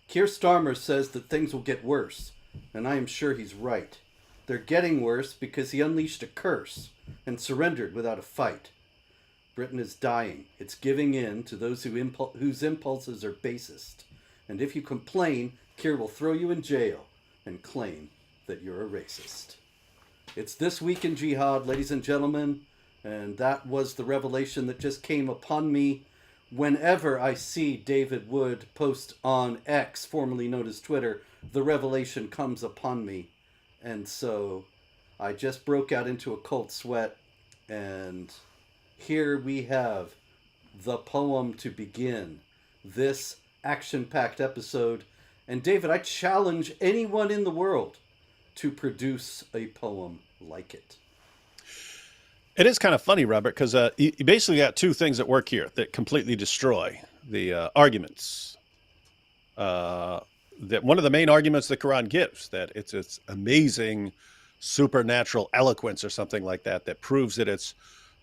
Keir Starmer says that things will get worse, and I am sure he's right. They're getting worse because he unleashed a curse and surrendered without a fight. Britain is dying. It's giving in to those whose impulses are basest. And if you complain, Keir will throw you in jail and claim that you're a racist. It's This Week in Jihad, ladies and gentlemen, and that was the revelation that just came upon me. Whenever I see David Wood post on X, formerly known as Twitter, the revelation comes upon me. And so I just broke out into a cold sweat, and here we have the poem to begin this action-packed episode. And David, I challenge anyone in the world to produce a poem like it. It is kind of funny, Robert, because you basically got two things at work here that completely destroy the arguments. That one of the main arguments the Quran gives, that it's amazing supernatural eloquence or something like that proves that it's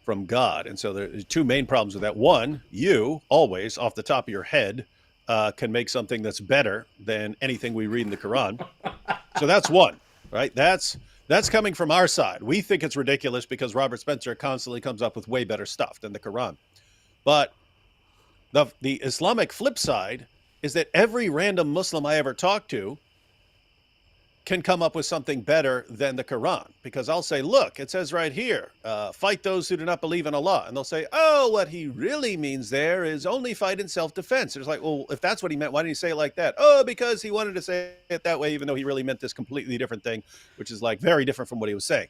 from God. And so there are two main problems with that. One, you always, off the top of your head, can make something that's better than anything we read in the Quran. So that's one, right? That's coming from our side. We think it's ridiculous because Robert Spencer constantly comes up with way better stuff than the Quran. But the Islamic flip side is that every random Muslim I ever talk to can come up with something better than the Quran. Because I'll say, look, it says right here, fight those who do not believe in Allah. And they'll say, oh, what he really means there is only fight in self-defense. It's like, well, if that's what he meant, why didn't he say it like that? Oh, because he wanted to say it that way, even though he really meant this completely different thing, which is like very different from what he was saying.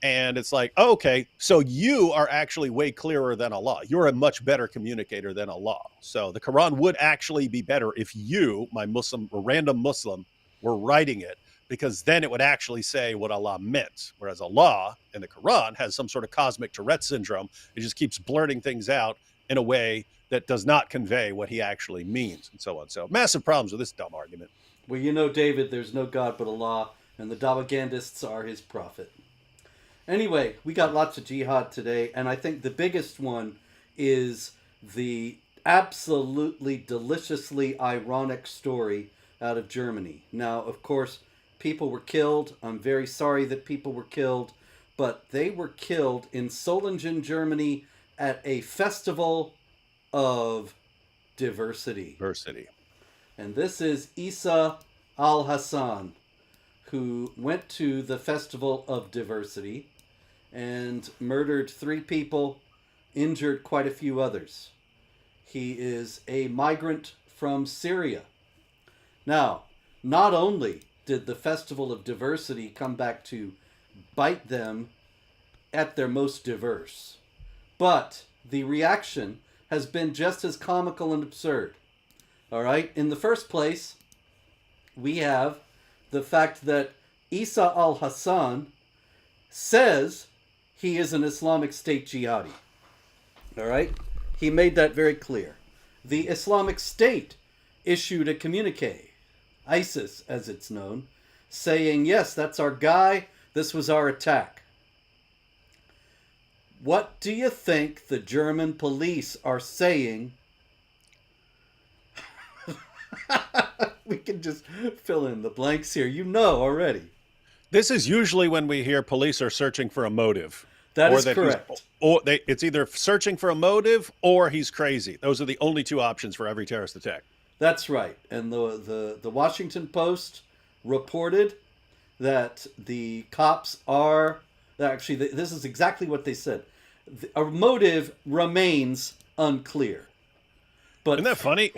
And it's like, okay, so you are actually way clearer than Allah. You're a much better communicator than Allah. So the Quran would actually be better if you, my Muslim, or random Muslim, were writing it, because then it would actually say what Allah meant. Whereas Allah in the Quran has some sort of cosmic Tourette syndrome. It just keeps blurting things out in a way that does not convey what he actually means, and so on. So massive problems with this dumb argument. Well, you know, David, there's no God but Allah, and the Dawagandists are his prophet. Anyway, we got lots of jihad today, and I think the biggest one is the absolutely deliciously ironic story out of Germany. Now, of course, people were killed. I'm very sorry that people were killed, but they were killed in Solingen, Germany, at a festival of diversity. And this is Isa al-Hassan, who went to the festival of diversity and murdered 3 people, injured quite a few others. He is a migrant from Syria. Now, not only did the Festival of Diversity come back to bite them at their most diverse, but the reaction has been just as comical and absurd. All right? In the first place, we have the fact that Isa al-Hassan says he is an Islamic State jihadi. All right? He made that very clear. The Islamic State issued a communique, ISIS as it's known, saying, yes, that's our guy, this was our attack. What do you think the German police are saying? We can just fill in the blanks here. You know already. This is usually when we hear police are searching for a motive. That is correct. It's either searching for a motive or he's crazy. Those are the only two options for every terrorist attack. That's right. And the Washington Post reported that the cops are... Actually, this is exactly what they said. A motive remains unclear. But isn't that funny?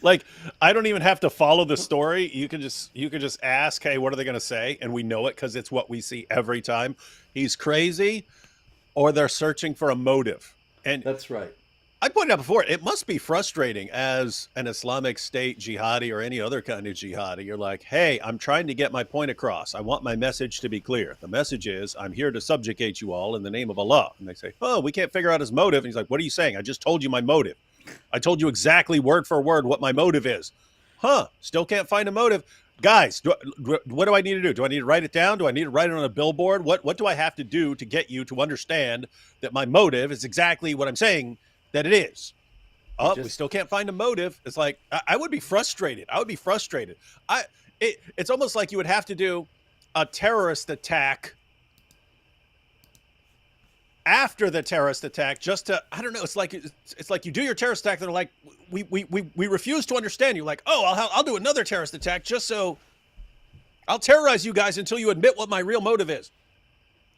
like I don't even have to follow the story. You can just ask, hey, what are they going to say? And we know it because it's what we see every time. He's crazy, or they're searching for a motive. And that's right. I pointed out before, it must be frustrating as an Islamic State jihadi or any other kind of jihadi. You're like, hey, I'm trying to get my point across. I want my message to be clear. The message is, I'm here to subjugate you all in the name of Allah. And they say, oh, we can't figure out his motive. And he's like, what are you saying? I just told you my motive. I told you exactly word for word what my motive is. Still can't find a motive. Guys, what do I need to do? Do I need to write it down? Do I need to write it on a billboard? What do I have to do to get you to understand that my motive is exactly what I'm saying that it is? Oh, we still can't find a motive. It's like I would be frustrated. I would be frustrated. It's almost like you would have to do a terrorist attack after the terrorist attack, just to, I don't know. It's like you do your terrorist attack. They're like, we refuse to understand you. Like, oh, I'll do another terrorist attack just so I'll terrorize you guys until you admit what my real motive is.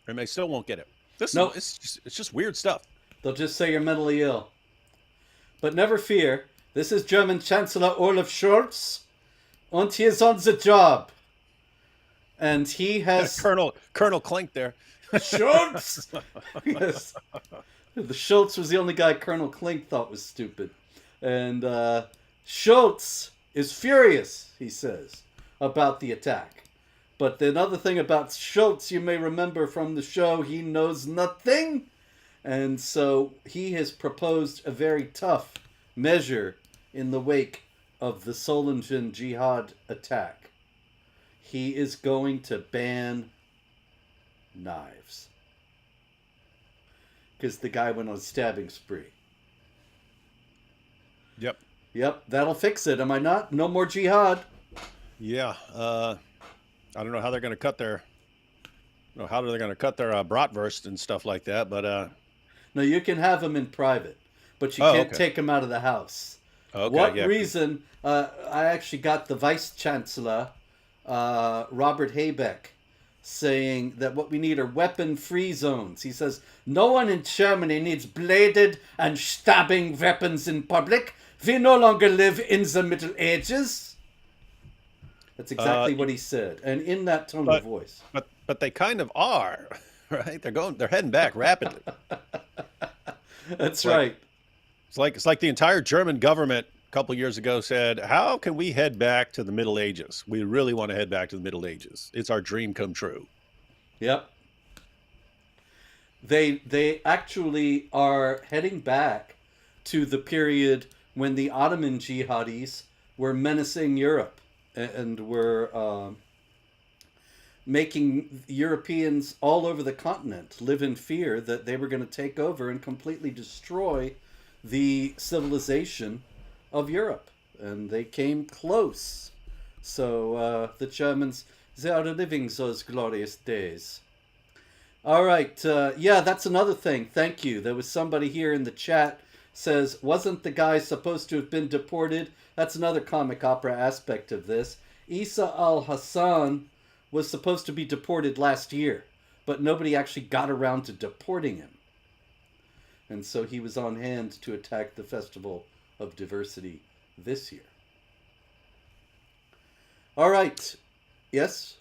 And they still won't get it. It's just weird stuff. They'll just say you're mentally ill. But never fear. This is German Chancellor Olaf Scholz, and he is on the job. And he has Colonel Klink there. Schultz. Yes, the Schultz was the only guy Colonel Klink thought was stupid, and Schultz is furious. He says about the attack. But the other thing about Schultz, you may remember from the show, he knows nothing. And so he has proposed a very tough measure in the wake of the Solingen Jihad attack. He is going to ban knives. Because the guy went on a stabbing spree. Yep, that'll fix it, am I not? No more jihad. Yeah, I don't know how they're going to cut their bratwurst and stuff like that, but no, you can have them in private, but you can't take them out of the house. Okay, What reason? I actually got the Vice Chancellor, Robert Habeck, saying that what we need are weapon-free zones. He says, no one in Germany needs bladed and stabbing weapons in public. We no longer live in the Middle Ages. That's exactly what he said, and in that tone of voice. But they kind of are, right? They're heading back rapidly. That's right. It's like the entire German government a couple years ago said, how can we head back to the Middle Ages? We really want to head back to the Middle Ages. It's our dream come true. Yep. They actually are heading back to the period when the Ottoman jihadis were menacing Europe and were making Europeans all over the continent live in fear that they were going to take over and completely destroy the civilization of Europe. And they came close. So the Germans, they are living those glorious days. All right. Yeah, that's another thing. Thank you. There was somebody here in the chat says, wasn't the guy supposed to have been deported? That's another comic opera aspect of this. Isa al-Hassan was supposed to be deported last year, but nobody actually got around to deporting him. And so he was on hand to attack the Festival of Diversity this year. All right. Yes?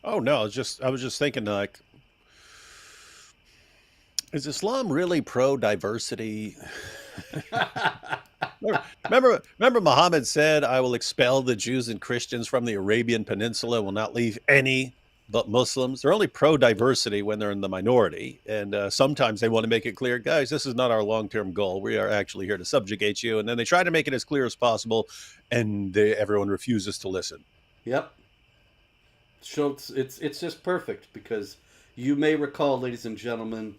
Oh, no, I was just thinking, like, is Islam really pro-diversity? Remember Muhammad said, I will expel the Jews and Christians from the Arabian Peninsula, will not leave any but Muslims. They're only pro-diversity when they're in the minority. And sometimes they want to make it clear, guys, this is not our long-term goal. We are actually here to subjugate you. And then they try to make it as clear as possible, and everyone refuses to listen. Yep. Schultz, it's just perfect, because you may recall, ladies and gentlemen,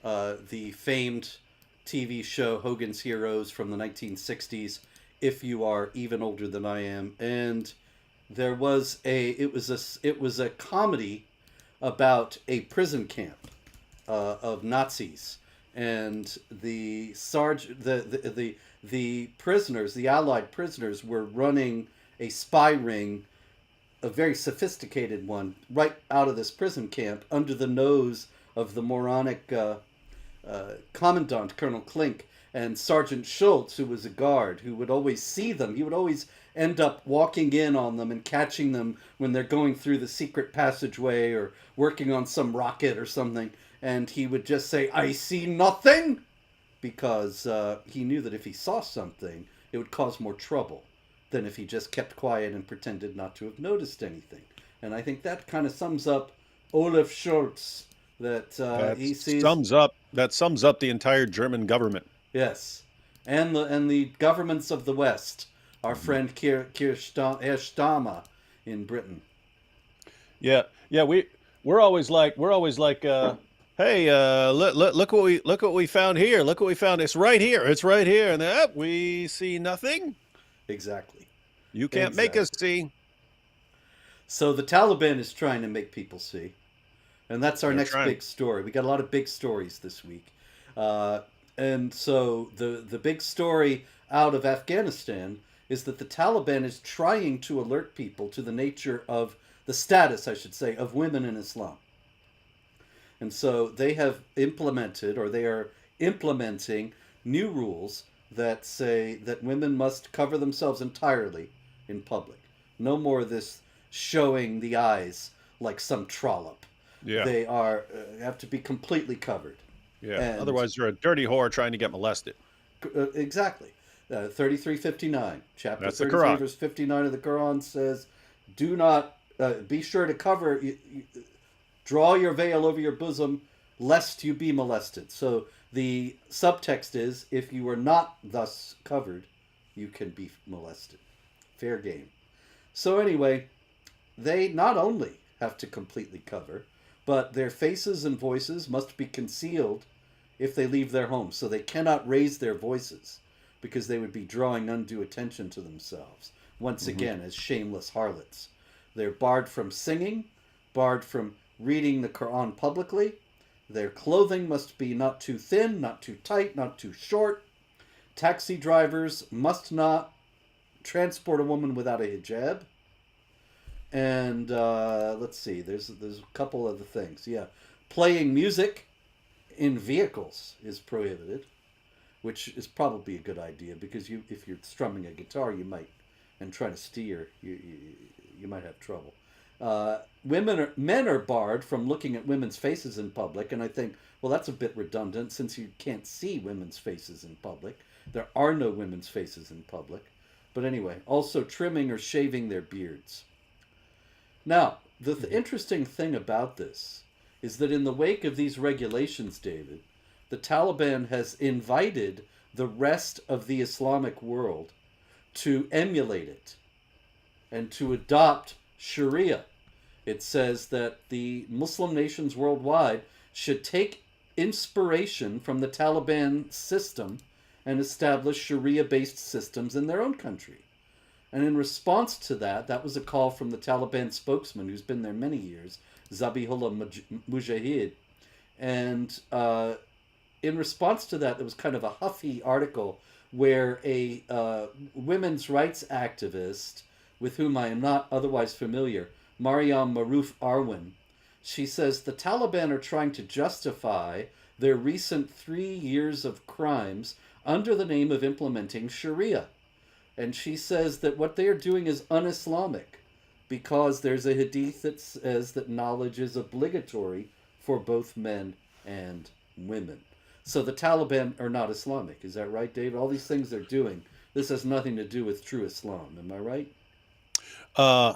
the famed TV show Hogan's Heroes from the 1960s, if you are even older than I am. And there was it was a comedy about a prison camp of Nazis, and the prisoners, the Allied prisoners, were running a spy ring, a very sophisticated one, right out of this prison camp under the nose of the moronic Commandant Colonel Klink and Sergeant Schultz, who was a guard, who would always see them. He would always end up walking in on them and catching them when they're going through the secret passageway or working on some rocket or something. And he would just say, I see nothing, because he knew that if he saw something, it would cause more trouble than if he just kept quiet and pretended not to have noticed anything. And I think that kind of sums up Olaf Scholz, that he sees. That sums up the entire German government. Yes, and the governments of the West. Our friend Keir Starmer in Britain. Yeah. We're always like Hey, look what we found here. Look what we found. It's right here. It's right here. And then we see nothing. Exactly. You can't make us Exactly. see. So the Taliban is trying to make people see. And that's our They're next trying. big story. We got a lot of big stories this week. Uh, and so the big story out of Afghanistan is that the Taliban is trying to alert people to the nature of the status, I should say, of women in Islam. And so they have implemented, or they are implementing, new rules that say that women must cover themselves entirely in public. No more of this showing the eyes like some trollop. Yeah, They are have to be completely covered. yeah. And Otherwise, you're a dirty whore trying to get molested. exactly, 3359, chapter That's the 33, Quran. verse 59 of the Quran says, "Do not be sure to cover. Draw your veil over your bosom, lest you be molested." So the subtext is, if you are not thus covered, you can be molested. Fair game. So anyway, they not only have to completely cover, but their faces and voices must be concealed if they leave their homes. So they cannot raise their voices because they would be drawing undue attention to themselves, once Hmm. again, as shameless harlots. They're barred from singing, barred from reading the Quran publicly. Their clothing must be not too thin, not too tight, not too short. Taxi drivers must not transport a woman without a hijab. And let's see, there's a couple other things. Yeah, playing music in vehicles is prohibited, which is probably a good idea because you, if you're strumming a guitar, you might, and trying to steer, you might have trouble. Men are barred from looking at women's faces in public, and I think, well, that's a bit redundant since you can't see women's faces in public. There are no women's faces in public. But anyway, also trimming or shaving their beards. Now, the Hmm. interesting thing about this is that in the wake of these regulations, David, the Taliban has invited the rest of the Islamic world to emulate it and to adopt Sharia. It says that the Muslim nations worldwide should take inspiration from the Taliban system and establish Sharia based systems in their own country. And in response to that, that was a call from the Taliban spokesman who's been there many years, Zabihullah Mujahid. And in response to that, there was kind of a huffy article where a women's rights activist, with whom I am not otherwise familiar, Mariam Maruf Arwin, she says the Taliban are trying to justify their recent 3 years of crimes under the name of implementing Sharia. And she says that what they are doing is un Islamic because there's a hadith that says that knowledge is obligatory for both men and women. So the Taliban are not Islamic. Is that right, David? All these things they're doing, this has nothing to do with true Islam. Am I right? Uh,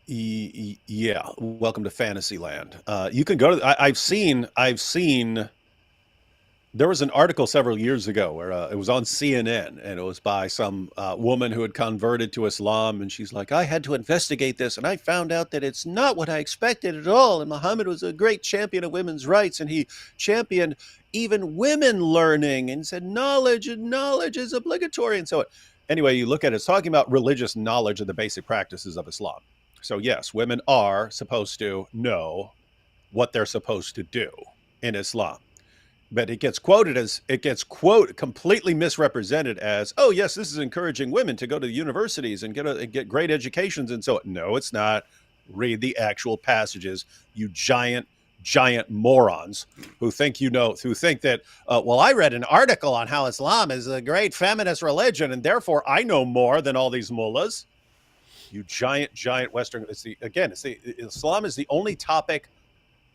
yeah. Welcome to Fantasyland. You can go to. I've seen. There was an article several years ago where it was on CNN, and it was by some woman who had converted to Islam, and she's like, "I had to investigate this, and I found out that it's not what I expected at all. And Muhammad was a great champion of women's rights, and he championed even women learning, and said knowledge is obligatory, and so anyway, you look at it, it's talking about religious knowledge of the basic practices of Islam. So yes, women are supposed to know what they're supposed to do in Islam, but it gets quote completely misrepresented as, oh yes, this is encouraging women to go to universities and get great educations, and so no, it's not. Read the actual passages, you giant morons who think who think that well, I read an article on how Islam is a great feminist religion and therefore I know more than all these mullahs. You giant Western. It's the Islam is the only topic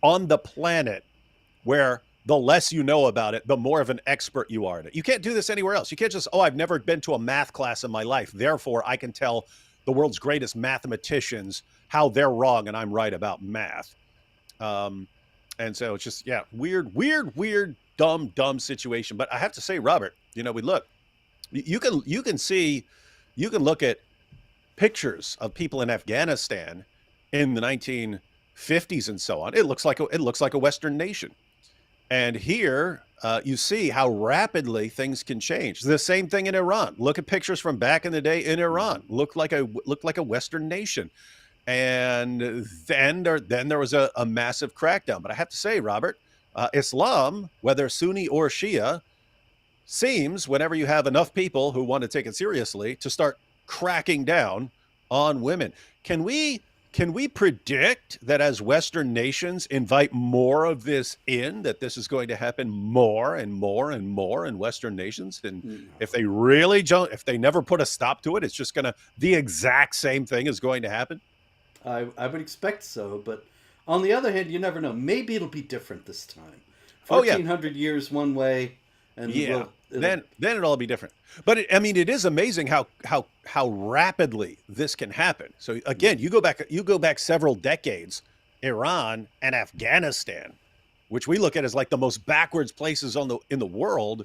on the planet where the less you know about it, the more of an expert you are in it. You can't do this anywhere else. You can't just, oh, I've never been to a math class in my life. Therefore, I can tell the world's greatest mathematicians how they're wrong and I'm right about math. Um, and so it's just, yeah, weird, dumb situation. But I have to say, Robert, we look, you can see, you can look at pictures of people in Afghanistan in the 1950s and so on. It looks like a Western nation. And here you see how rapidly things can change. The same thing in Iran. Look at pictures from back in the day in Iran. Looked like a Western nation. And then there was a massive crackdown. But I have to say, Robert, Islam, whether Sunni or Shia, seems whenever you have enough people who want to take it seriously to start cracking down on women. Can we predict that as Western nations invite more of this in, that this is going to happen more and more and more in Western nations? And if they really don't, if they never put a stop to it, it's just going to, the exact same thing is going to happen? I would expect so, but on the other hand, you never know. Maybe it'll be different this time. Oh, yeah. 1400 years one way, and Yeah. it'll Then it'll all be different. But I mean, it is amazing how rapidly this can happen. So again, you go back several decades, Iran and Afghanistan, which we look at as like the most backwards places in the world,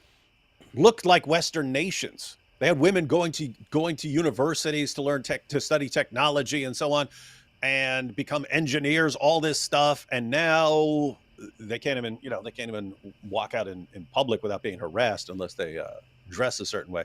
looked like Western nations. They had women going to universities to learn to study technology and so on, and become engineers, all this stuff. And now they can't even walk out in public without being harassed unless they dress a certain way.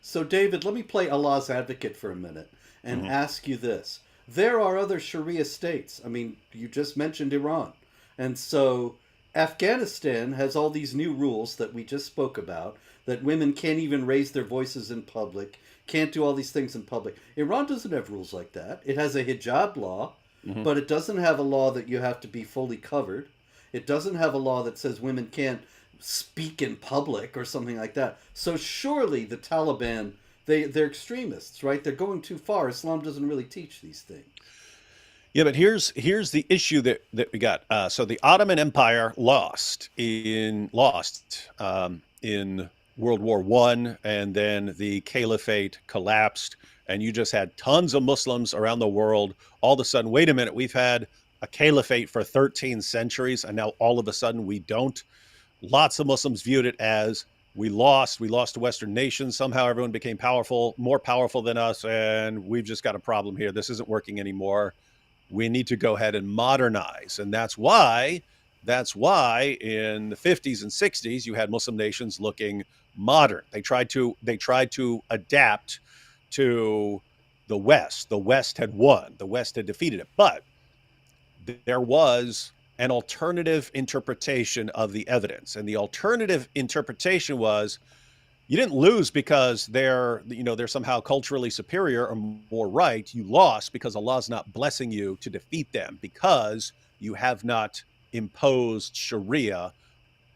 So, David, let me play Allah's advocate for a minute and Hmm. ask you this. There are other Sharia states. I mean, you just mentioned Iran. And so Afghanistan has all these new rules that we just spoke about, that women can't even raise their voices in public, can't do all these things in public. Iran doesn't have rules like that. It has a hijab law, Hmm. but it doesn't have a law that you have to be fully covered. It doesn't have a law that says women can't speak in public or something like that. So surely the Taliban, they're extremists, right? They're going too far. Islam doesn't really teach these things. Yeah, but here's the issue that we got. So the Ottoman Empire lost in World War I, and then the Caliphate collapsed, and you just had tons of Muslims around the world. All of a sudden, wait a minute, we've had a caliphate for 13 centuries, and now all of a sudden we don't. Lots of Muslims viewed it as we lost to Western nations. Somehow everyone became powerful, more powerful than us, and we've just got a problem here. This isn't working anymore. We need to go ahead and modernize. And that's why in the 50s and 60s you had Muslim nations looking modern. They tried to adapt to the West. The West had won. The West had defeated it. But there was an alternative interpretation of the evidence. And the alternative interpretation was, you didn't lose because they're somehow culturally superior or more right. You lost because Allah's not blessing you to defeat them, because you have not imposed Sharia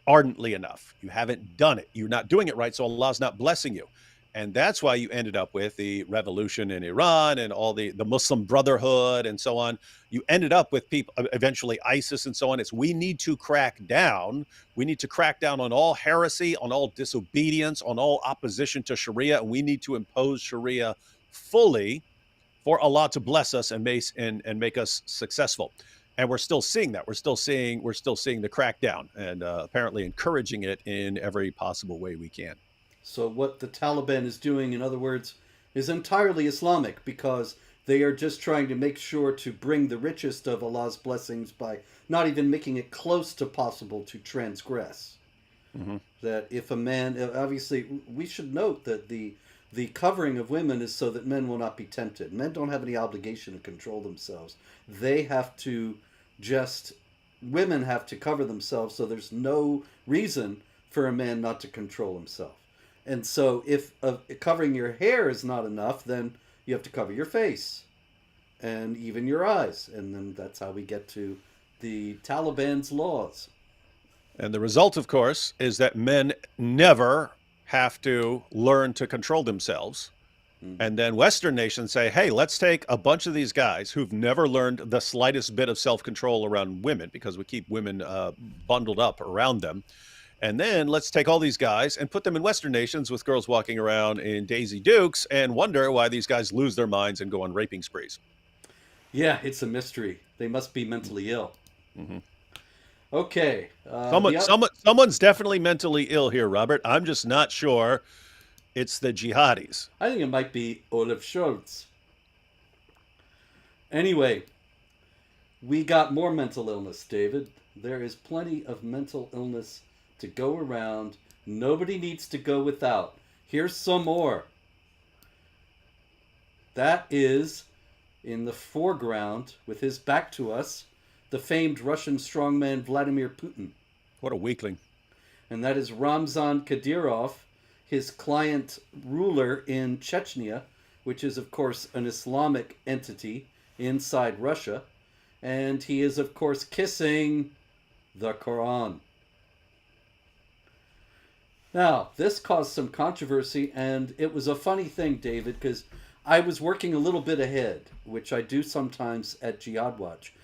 ardently enough. You haven't done it. You're not doing it right, so Allah's not blessing you. And that's why you ended up with the revolution in Iran and all the Muslim Brotherhood and so on. You ended up with people, eventually ISIS and so on. It's, we need to crack down. We need to crack down on all heresy, on all disobedience, on all opposition to Sharia. And we need to impose Sharia fully for Allah to bless us and make us successful. And we're still seeing that. We're still seeing the crackdown, and apparently encouraging it in every possible way we can. So what the Taliban is doing, in other words, is entirely Islamic, because they are just trying to make sure to bring the richest of Allah's blessings by not even making it close to possible to transgress. Hmm. That if a man, obviously, we should note that the covering of women is so that men will not be tempted. Men don't have any obligation to control themselves. They have to just, women have to cover themselves, so there's no reason for a man not to control himself. And so if covering your hair is not enough, then you have to cover your face and even your eyes. And then that's how we get to the Taliban's laws. And the result, of course, is that men never have to learn to control themselves. Mm. And then Western nations say, hey, let's take a bunch of these guys who've never learned the slightest bit of self control around women, because we keep women bundled up around them. And then let's take all these guys and put them in Western nations with girls walking around in Daisy Dukes, and wonder why these guys lose their minds and go on raping sprees. Yeah, it's a mystery. They must be mentally ill. Hmm. Okay. Someone's definitely mentally ill here, Robert. I'm just not sure it's the jihadis. I think it might be Olaf Scholz. Anyway, we got more mental illness, David. There is plenty of mental illness to go around. Nobody needs to go without. Here's some more. That is, in the foreground, with his back to us, the famed Russian strongman Vladimir Putin. What a weakling. And that is Ramzan Kadyrov, his client ruler in Chechnya, which is, of course, an Islamic entity inside Russia. And he is, of course, kissing the Quran. Now, this caused some controversy, and it was a funny thing, David, because I was working a little bit ahead, which I do sometimes at Jihad Watch,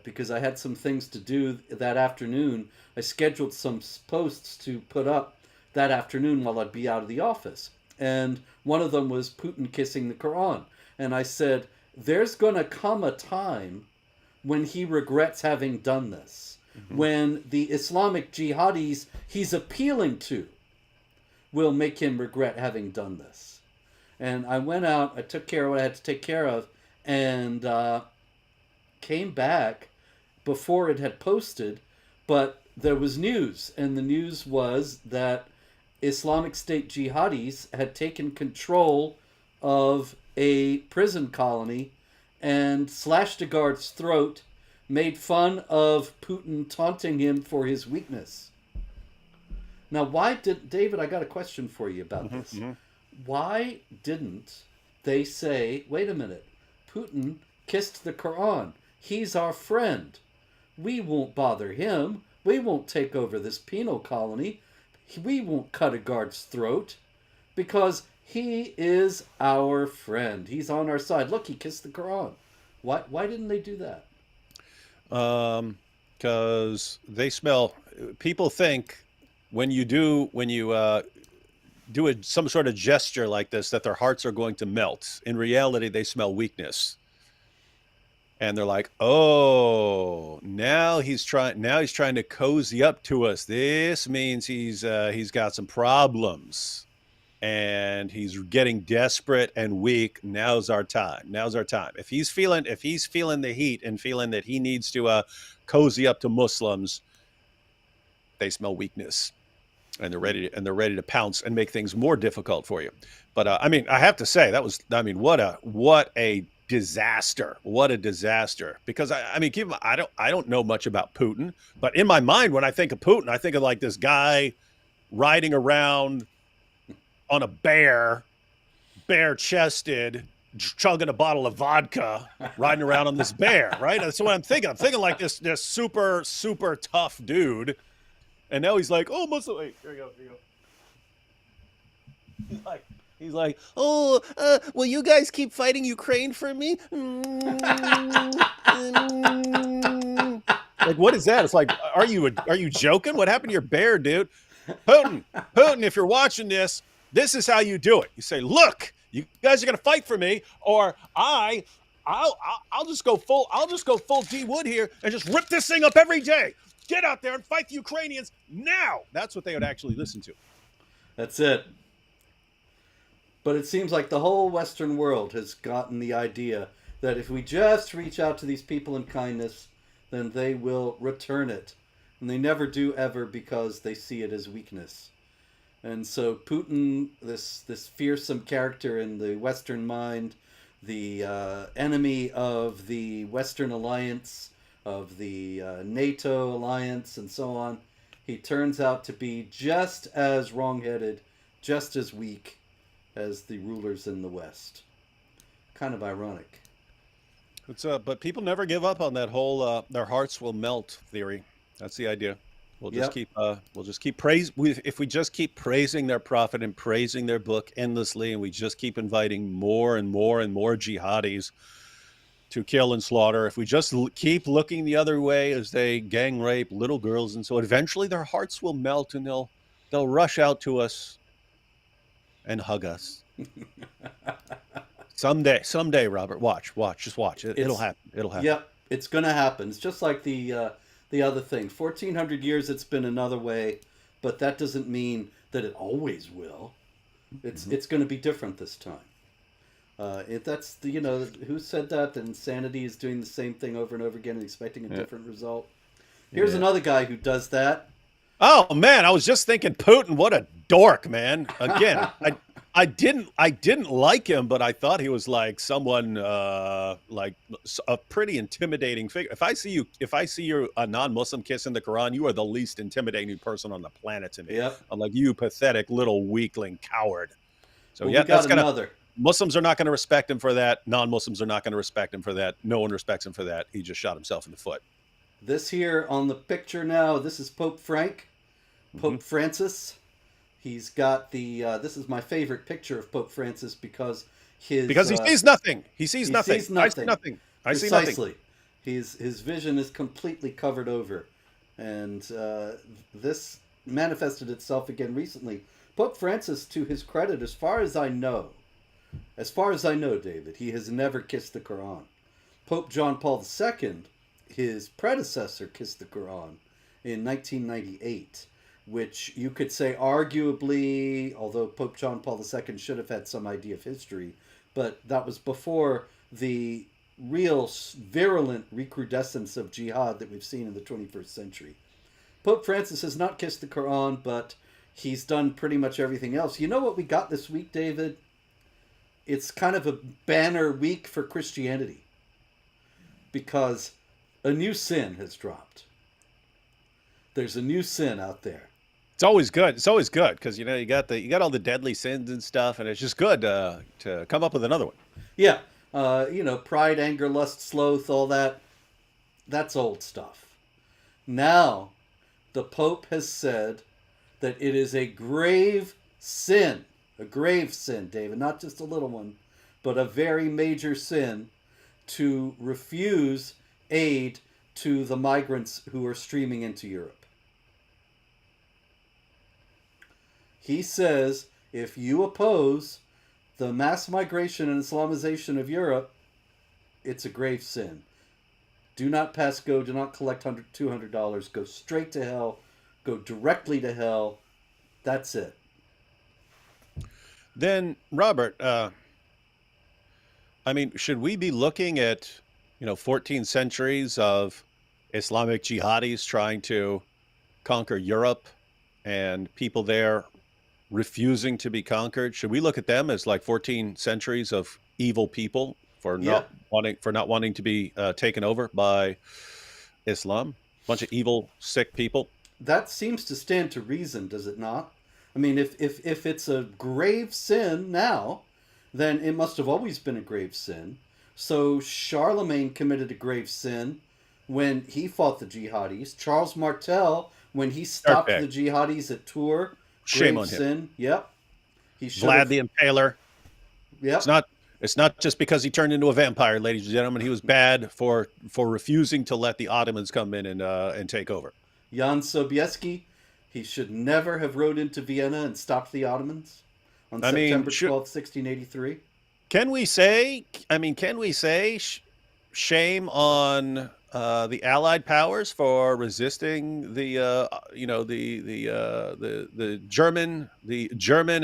because I had some things to do that afternoon. I scheduled some posts to put up that afternoon while I'd be out of the office. And one of them was Putin kissing the Quran. And I said, there's going to come a time when he regrets having done this. Mm-hmm. When the Islamic jihadis he's appealing to will make him regret having done this. And I went out, I took care of what I had to take care of, and came back before it had posted, but there was news, and the news was that Islamic State jihadis had taken control of a prison colony and slashed a guard's throat, made fun of Putin, taunting him for his weakness. Now, David, I got a question for you about this. Mm-hmm. Why didn't they say, wait a minute, Putin kissed the Quran. He's our friend. We won't bother him. We won't take over this penal colony. We won't cut a guard's throat because he is our friend. He's on our side. Look, he kissed the Quran. Why didn't they do that? Because they smell. People think when you do some sort of gesture like this that their hearts are going to melt. In reality, they smell weakness. And they're like, "Oh, now he's trying to cozy up to us. This means he's got some problems, and he's getting desperate and weak. Now's our time. If he's feeling the heat and feeling that he needs to cozy up to Muslims, they smell weakness, and they're ready to pounce and make things more difficult for you. But I have to say what a disaster. What a disaster. Because I don't know much about Putin, but in my mind, when I think of Putin, I think of like this guy riding around on a bare-chested, chugging a bottle of vodka, riding around on this bear, right? That's what I'm thinking. I'm thinking like this super, super tough dude. And now he's like, oh, Muslim. Wait, here you go. He's like, oh, will you guys keep fighting Ukraine for me? Like, what is that? It's like, are you joking? What happened to your bear, dude? Putin, if you're watching this is how you do it. You say, look, you guys are gonna fight for me, or I'll just go full D Wood here and just rip this thing up every day. Get out there and fight the Ukrainians now. That's what they would actually listen to. That's it. But it seems like the whole Western world has gotten the idea that if we just reach out to these people in kindness, then they will return it. And they never do ever because they see it as weakness. And so Putin, this fearsome character in the Western mind, the enemy of the Western alliance, of the NATO alliance, and so on, he turns out to be just as wrong-headed, just as weak as the rulers in the West. Kind of ironic. But people never give up on that whole their hearts will melt theory. That's the idea. We'll just keep if we just keep praising their prophet and praising their book endlessly, and we just keep inviting more and more and more jihadis to kill and slaughter. If we just keep looking the other way as they gang rape little girls, and so eventually their hearts will melt and they'll rush out to us and hug us. Someday, Robert, just watch. It'll happen. Yep, it's going to happen. It's just like the other thing. 1,400 years it's been another way, but that doesn't mean that it always will. It's going to be different this time. Who said that? That insanity is doing the same thing over and over again and expecting a different result. Here's Yeah. another guy who does that. Oh man, I was just thinking Putin. What a dork, man. Again, I didn't like him, but I thought he was like someone like a pretty intimidating figure. If I see you a non-Muslim kissing the Quran, you are the least intimidating person on the planet to me. Yep. I'm like, you pathetic little weakling coward. So Well, we yeah, got that's gonna another. Muslims are not going to respect him for that. Non-Muslims are not going to respect him for that. No one respects him for that. He just shot himself in the foot. This here on the picture now, this is Pope Frank, Hmm. Pope Francis. He's got the. This is my favorite picture of Pope Francis because Because he sees nothing. He sees he nothing. sees I see nothing. nothing. I see nothing. Precisely. His vision is completely covered over. And this manifested itself again recently. Pope Francis, to his credit, as far as I know, David, he has never kissed the Quran. Pope John Paul II, his predecessor, kissed the Quran in 1998, which you could say arguably, although Pope John Paul II should have had some idea of history, but that was before the real virulent recrudescence of jihad that we've seen in the 21st century. Pope Francis has not kissed the Quran, but he's done pretty much everything else. You know what we got this week, David? It's kind of a banner week for Christianity because a new sin has dropped. There's a new sin out there. It's always good. It's always good because you got all the deadly sins and stuff, and it's just good to come up with another one. Yeah, pride, anger, lust, sloth, all that. That's old stuff. Now, the Pope has said that it is a grave sin, David, not just a little one, but a very major sin to refuse aid to the migrants who are streaming into Europe. He says if you oppose the mass migration and Islamization of Europe, it's a grave sin. Do not pass go, do not collect $200, go straight to hell, go directly to hell. That's it. Then, Robert, I mean, should we be looking at 14 centuries of Islamic jihadis trying to conquer Europe and people there refusing to be conquered? Should we look at them as like 14 centuries of evil people for Yeah, not wanting to be taken over by Islam? Bunch of evil, sick people. that seems to stand to reason, does it not? I mean, if it's a grave sin now, then it must have always been a grave sin. So Charlemagne committed a grave sin when he fought the jihadis. Charles Martel, when he stopped Dirtbag. the jihadis at Tours, Shame grave on him. sin. Yep. He should Vlad have. the Impaler. It's Yep. not. It's not just because he turned into a vampire, ladies and gentlemen. He was bad for refusing to let the Ottomans come in and take over. Jan Sobieski, he should never have rode into Vienna and stopped the Ottomans on I mean, September 12th, 1683. can we say? I mean, can we say shame on the Allied powers for resisting the German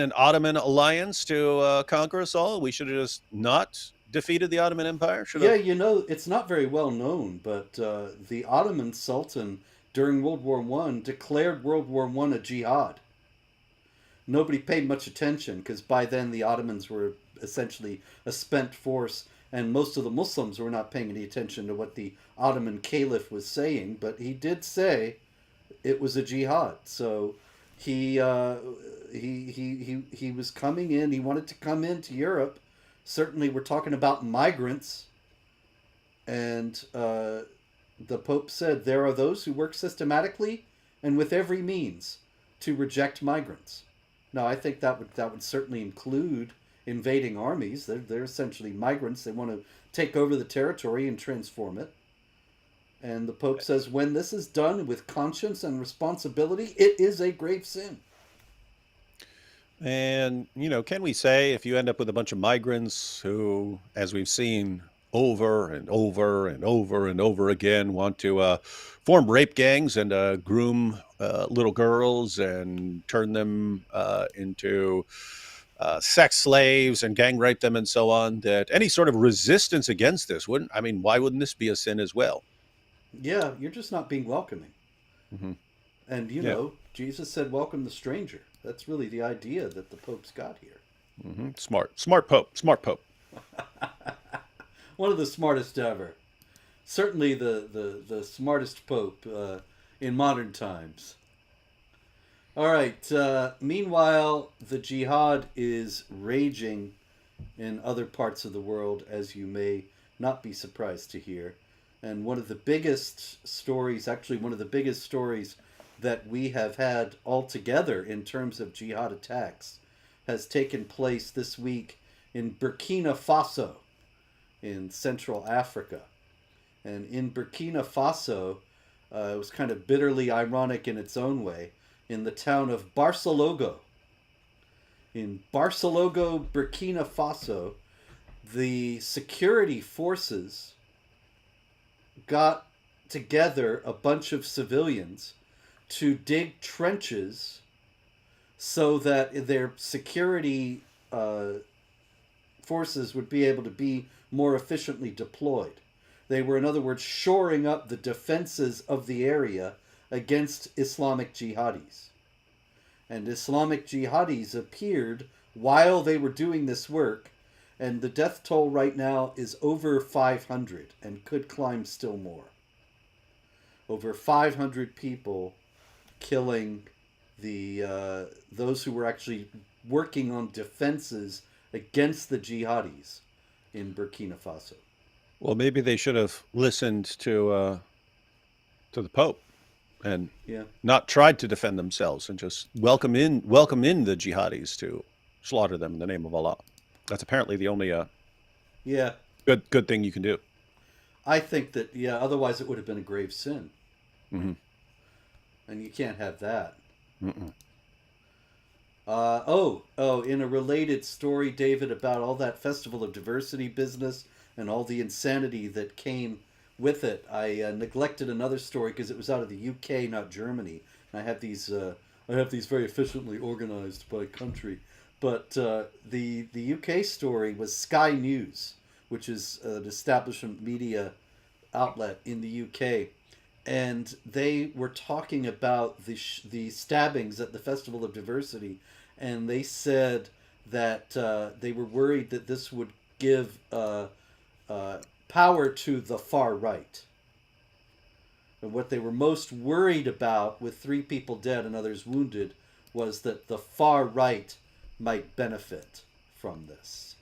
and Ottoman alliance to conquer us all? We should have just not defeated the Ottoman Empire. Should Yeah, have. it's not very well known, but the Ottoman Sultan during World War One declared World War One a jihad. Nobody paid much attention because by then the Ottomans were essentially a spent force, and most of the Muslims were not paying any attention to what the Ottoman Caliph was saying. But he did say it was a jihad. So he was coming in. He wanted to come into Europe. Certainly, we're talking about migrants, and the Pope said there are those who work systematically and with every means to reject migrants. Now, I think that would certainly include invading armies. They're essentially migrants. They want to take over the territory and transform it. And the Pope says when this is done with conscience and responsibility, it is a grave sin. And, can we say if you end up with a bunch of migrants who, as we've seen over and over and over and over again, want to form rape gangs and groom little girls and turn them into sex slaves and gang rape them and so on, that any sort of resistance against this why wouldn't this be a sin as well? Yeah, you're just not being welcoming. Hmm. And, Yeah. Jesus said, welcome the stranger. That's really the idea that the Pope's got here. Smart Pope, smart Pope. One of the smartest ever. Certainly the smartest Pope in modern times. All right. Meanwhile, the jihad is raging in other parts of the world, as you may not be surprised to hear. And one of the biggest stories, actually, one of the biggest stories that we have had altogether in terms of jihad attacks, has taken place this week in Burkina Faso, in Central Africa. And in Burkina Faso, it was kind of bitterly ironic in its own way, in the town of Barcelogo. In Barcelogo, Burkina Faso, the security forces got together a bunch of civilians to dig trenches so that their security forces would be able to be more efficiently deployed. They were, in other words, shoring up the defenses of the area against Islamic jihadis. And Islamic jihadis appeared while they were doing this work, and the death toll right now is over 500 and could climb still more. Over 500 people killing those who were actually working on defenses against the jihadis in Burkina Faso. Well, maybe they should have listened to the Pope and Yeah. not tried to defend themselves and just welcome in the jihadis to slaughter them in the name of Allah. That's apparently the only Yeah. good thing you can do. I think that, yeah, otherwise it would have been a grave sin. Hmm. And you can't have that. Mm-mm. In a related story, David, about all that Festival of Diversity business and all the insanity that came with it, I neglected another story because it was out of the UK, not Germany. And I have these very efficiently organized by country. But the UK story was Sky News, which is an establishment media outlet in the UK, and they were talking about the stabbings at the Festival of Diversity, and they said that they were worried that this would give power to the far right. And what they were most worried about, with 3 people dead and others wounded, was that the far right might benefit from this.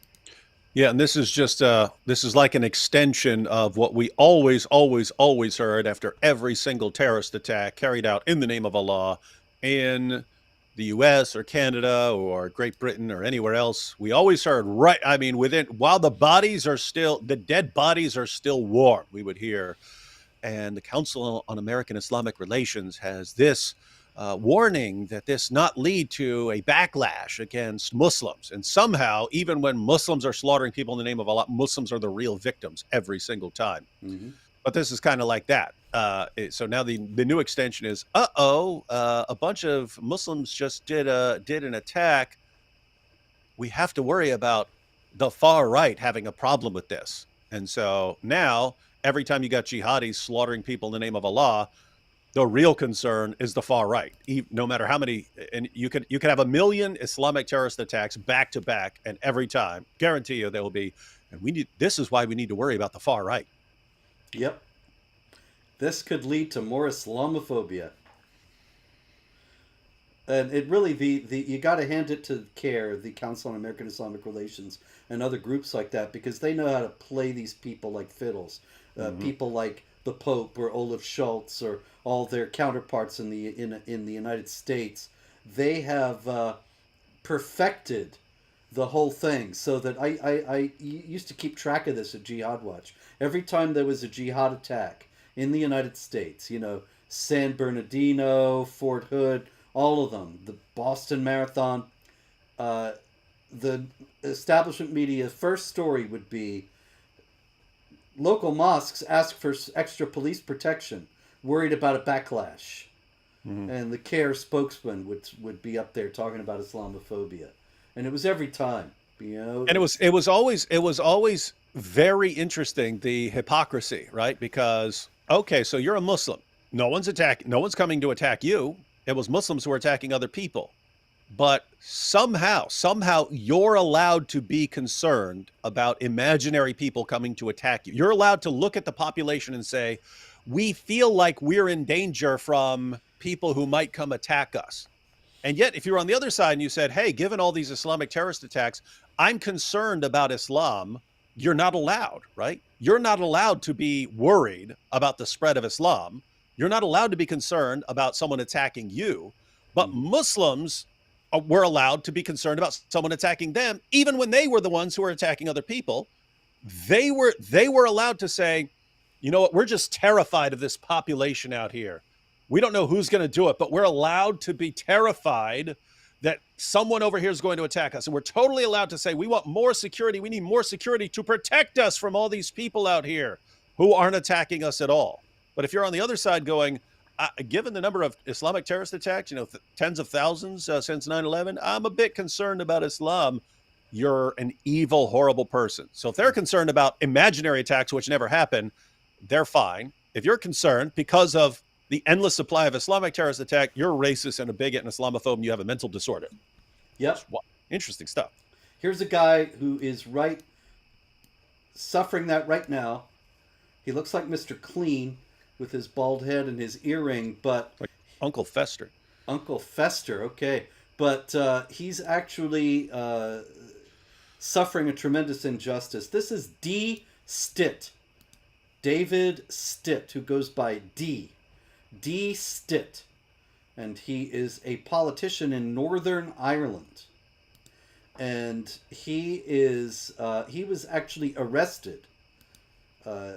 Yeah, and this is like an extension of what we always heard after every single terrorist attack carried out in the name of Allah in the US or Canada or Great Britain or anywhere else. We always heard, right, I mean, while the dead bodies are still warm, we would hear, and the Council on American Islamic Relations has this warning that this not lead to a backlash against Muslims. And somehow, even when Muslims are slaughtering people in the name of Allah, Muslims are the real victims every single time. Mm-hmm. But this is kind of like that. So now the new extension is, a bunch of Muslims just did an attack. We have to worry about the far right having a problem with this. And so now, every time you got jihadis slaughtering people in the name of Allah, the real concern is the far right. No matter how many, and you could have a million Islamic terrorist attacks back to back, and every time, guarantee you there will be. And this is why we need to worry about the far right. Yep. This could lead to more Islamophobia. And it really, you got to hand it to CARE, the Council on American Islamic Relations, and other groups like that, because they know how to play these people like fiddles. People like the Pope or Olaf Scholz or all their counterparts in the United States. They have perfected the whole thing, so that I used to keep track of this at Jihad Watch. Every time there was a jihad attack in the United States, San Bernardino, Fort Hood, all of them, the Boston Marathon, the establishment media first story would be, local mosques ask for extra police protection, worried about a backlash. Mm-hmm. And the CARE spokesman would be up there talking about Islamophobia. And it was every time, And it was always very interesting, the hypocrisy, right? Because, okay, so you're a Muslim. No one's coming to attack you. It was Muslims who were attacking other people. But somehow you're allowed to be concerned about imaginary people coming to attack you. You're allowed to look at the population and say, we feel like we're in danger from people who might come attack us. And yet, if you're on the other side and you said, hey, given all these Islamic terrorist attacks, I'm concerned about Islam, you're not allowed, right? You're not allowed to be worried about the spread of Islam. You're not allowed to be concerned about someone attacking you. But Muslims were allowed to be concerned about someone attacking them, even when they were the ones who were attacking other people. They were allowed to say, you know what, we're just terrified of this population out here. We don't know who's going to do it, but we're allowed to be terrified that someone over here is going to attack us. And we're totally allowed to say, we want more security. We need more security to protect us from all these people out here who aren't attacking us at all. But if you're on the other side going, given the number of Islamic terrorist attacks, tens of thousands since 9/11, I'm a bit concerned about Islam. You're an evil, horrible person. So if they're concerned about imaginary attacks, which never happen, they're fine. If you're concerned because of the endless supply of Islamic terrorist attack, you're a racist and a bigot and Islamophobe, and you have a mental disorder. Yep. Interesting stuff. Here's a guy who is suffering that right now. He looks like Mr. Clean with his bald head and his earring, but like Uncle Fester. Uncle Fester, okay. But he's actually suffering a tremendous injustice. This is D. Stitt. David Stitt, who goes by D. D. Stitt. And he is a politician in Northern Ireland. And he was actually arrested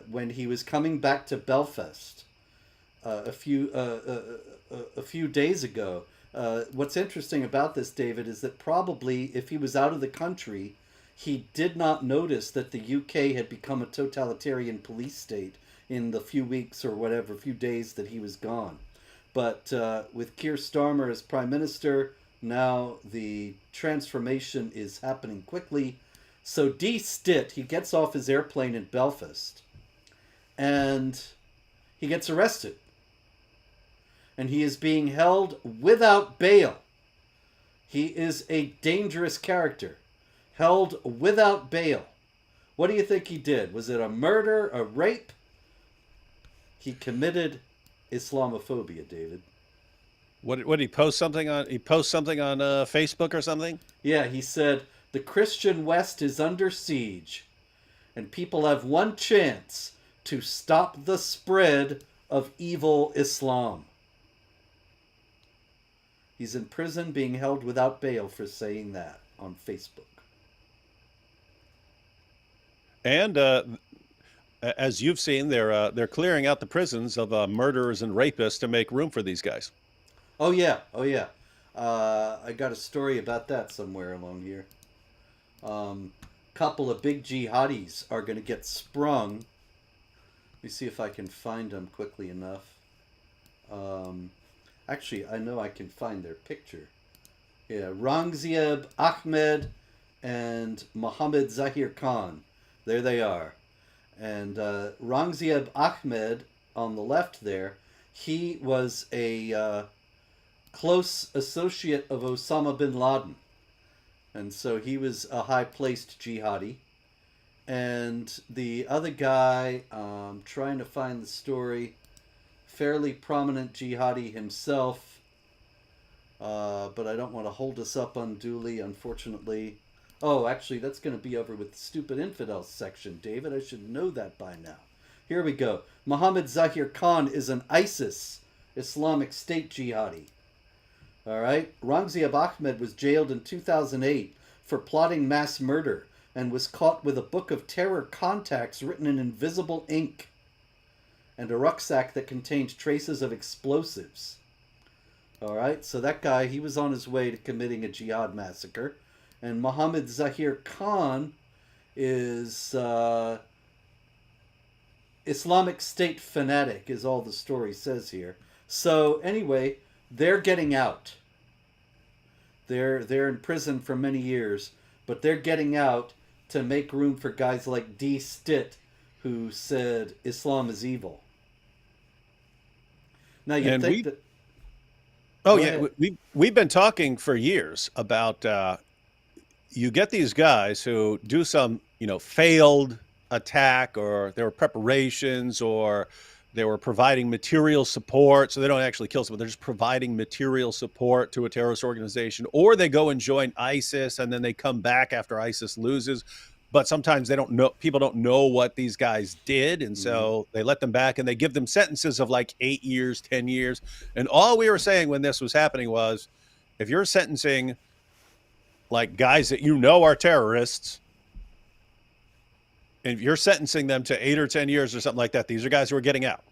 when he was coming back to Belfast a few days ago. What's interesting about this, David, is that probably if he was out of the country, he did not notice that the UK had become a totalitarian police state in the few days that he was gone. But with Keir Starmer as Prime Minister, now the transformation is happening quickly. So D. Stitt, he gets off his airplane in Belfast and he gets arrested. And he is being held without bail. He is a dangerous character. Held without bail. What do you think he did? Was it a murder, a rape? He committed Islamophobia, David. What did he post something on? He post something on Facebook or something? Yeah, he said, the Christian West is under siege, and people have one chance to stop the spread of evil Islam. He's in prison being held without bail for saying that on Facebook. And as you've seen, they're clearing out the prisons of murderers and rapists to make room for these guys. Oh yeah. I got a story about that somewhere along here. Couple of big jihadis are going to get sprung. Let me see if I can find them quickly enough. Actually, I know I can find their picture. Yeah, Rangzieb Ahmed and Mohammed Zahir Khan. There they are. And Rangzieb Ahmed on the left there, he was a close associate of Osama bin Laden. And so he was a high-placed jihadi. And the other guy, trying to find the story, fairly prominent jihadi himself, but I don't want to hold us up unduly, unfortunately. Oh, actually, that's going to be over with the Stupid Infidels section, David. I should know that by now. Here we go. Mohammed Zahir Khan is an ISIS, Islamic State jihadi. All right. Rangzieb Ahmed was jailed in 2008 for plotting mass murder and was caught with a book of terror contacts written in invisible ink and a rucksack that contained traces of explosives. All right. So that guy, he was on his way to committing a jihad massacre. And Mohammed Zahir Khan is Islamic State fanatic, is all the story says here. So anyway, they're getting out. They're in prison for many years, but they're getting out to make room for guys like D. Stitt, who said Islam is evil. Now you'd And think that. oh Go yeah, ahead. we've been talking for years about you get these guys who do some, failed attack, or there were preparations, or they were providing material support. So they don't actually kill someone. They're just providing material support to a terrorist organization, or they go and join ISIS and then they come back after ISIS loses. But sometimes they don't know, people don't know what these guys did. And Mhm. so they let them back and they give them sentences of like 8 years, 10 years. And all we were saying when this was happening was, if you're sentencing like guys that are terrorists, and if you're sentencing them to 8 or 10 years or something like that, these are guys who are getting out.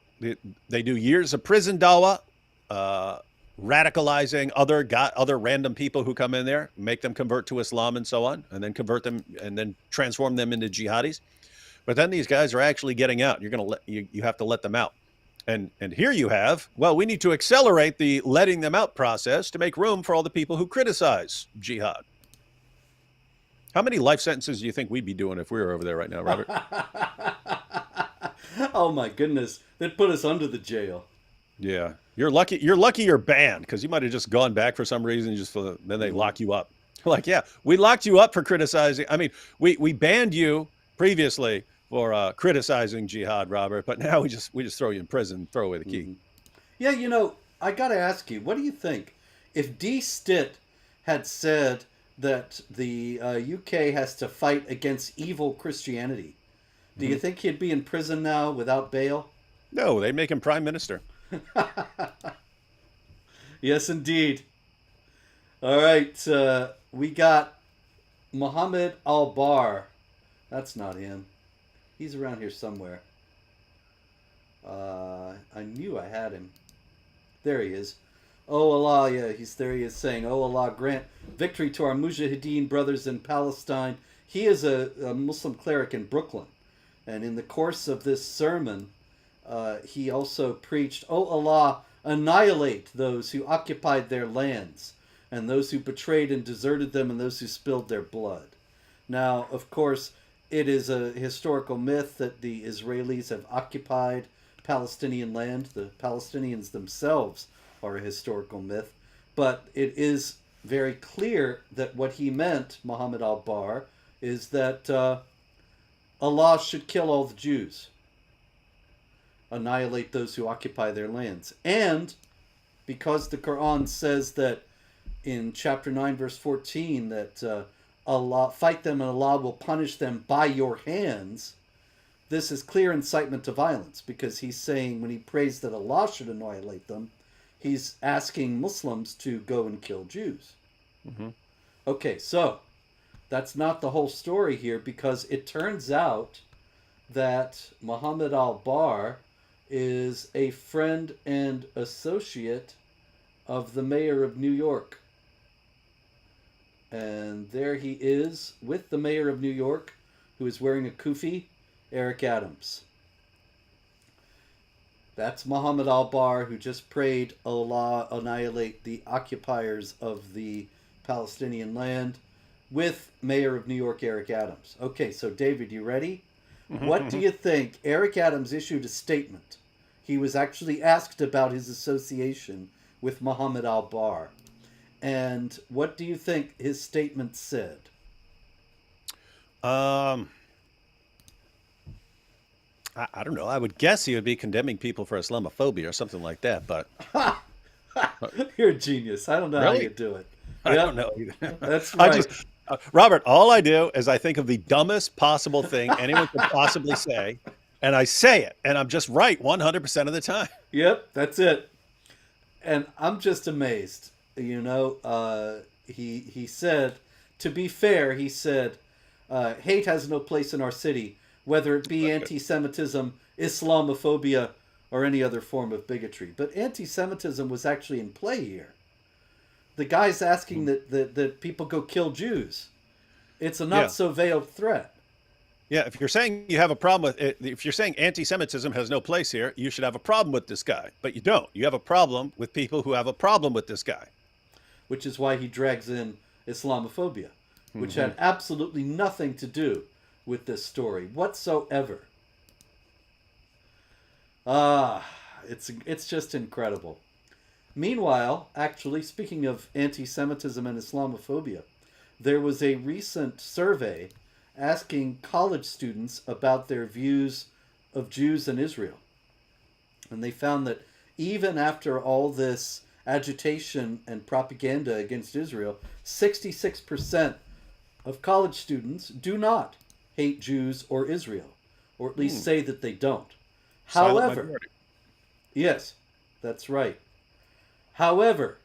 They do years of prison dawa, uh, radicalizing other random people who come in there, make them convert to Islam and so on, and then convert them and then transform them into jihadis. But then these guys are actually getting out. You're going to let you have to let them out. And here you have, well, we need to accelerate the letting them out process to make room for all the people who criticize jihad. How many life sentences do you think we'd be doing if we were over there right now, Robert? Oh my goodness, they'd put us under the jail. Yeah, you're lucky. You're lucky you're banned, because you might have just gone back for some reason. Then they Mhm. lock you up. Like, yeah, we locked you up for criticizing. I mean, we banned you previously for criticizing jihad, Robert, but now we just throw you in prison, throw away the key. Mhm. Yeah, I got to ask you, what do you think if D. Stitt had said that the UK has to fight against evil Christianity? Do you Hmm. think he'd be in prison now without bail? No, they make him prime minister. Yes, indeed. All right, we got Muhammad al-Bar. That's not him. He's around here somewhere. I knew I had him. There he is. Oh Allah, yeah, he's there. He is saying, "Oh Allah, grant victory to our Mujahideen brothers in Palestine." He is a Muslim cleric in Brooklyn, and in the course of this sermon, he also preached, "Oh Allah, annihilate those who occupied their lands, and those who betrayed and deserted them, and those who spilled their blood." Now, of course, it is a historical myth that the Israelis have occupied Palestinian land. The Palestinians themselves are a historical myth. But it is very clear that what he meant, Muhammad al-Bar, is that Allah should kill all the Jews, annihilate those who occupy their lands. And because the Quran says that in chapter 9, verse 14, that Allah fight them and Allah will punish them by your hands, this is clear incitement to violence, because he's saying, when he prays that Allah should annihilate them, he's asking Muslims to go and kill Jews. Hmm. Okay, so that's not the whole story here, because it turns out that Muhammad al-Bar is a friend and associate of the mayor of New York. And there he is with the mayor of New York, who is wearing a kufi, Eric Adams. That's Muhammad al-Bar, who just prayed Allah annihilate the occupiers of the Palestinian land, with Mayor of New York Eric Adams. Okay, so David, you ready? What do you think? Eric Adams issued a statement. He was actually asked about his association with Muhammad al-Bar. And what do you think his statement said? um, I don't know. I would guess he would be condemning people for Islamophobia or something like that. But You're a genius. I don't know how you really, do it. I don't Yep, know either. that's I right. just, Robert, all I do is I think of the dumbest possible thing anyone could possibly say, and I say it, and I'm just right 100% of the time. Yep, that's it. And I'm just amazed. He said, to be fair, he said, hate has no place in our city, whether it be anti-Semitism, Islamophobia, or any other form of bigotry. But anti-Semitism was actually in play here. The guy's asking that people go kill Jews. It's a not Yeah. so veiled threat. Yeah. If you're saying you have a problem with it, if you're saying anti Semitism has no place here, you should have a problem with this guy. But you don't. You have a problem with people who have a problem with this guy. Which is why he drags in Islamophobia, which Hmm. had absolutely nothing to do with this story whatsoever. Ah, It's just incredible. Meanwhile, actually, speaking of anti-Semitism and Islamophobia, there was a recent survey asking college students about their views of Jews in Israel. And they found that even after all this agitation and propaganda against Israel, 66% of college students do not hate Jews or Israel, or at least say that they don't. Silent However, minority. yes, that's right. However,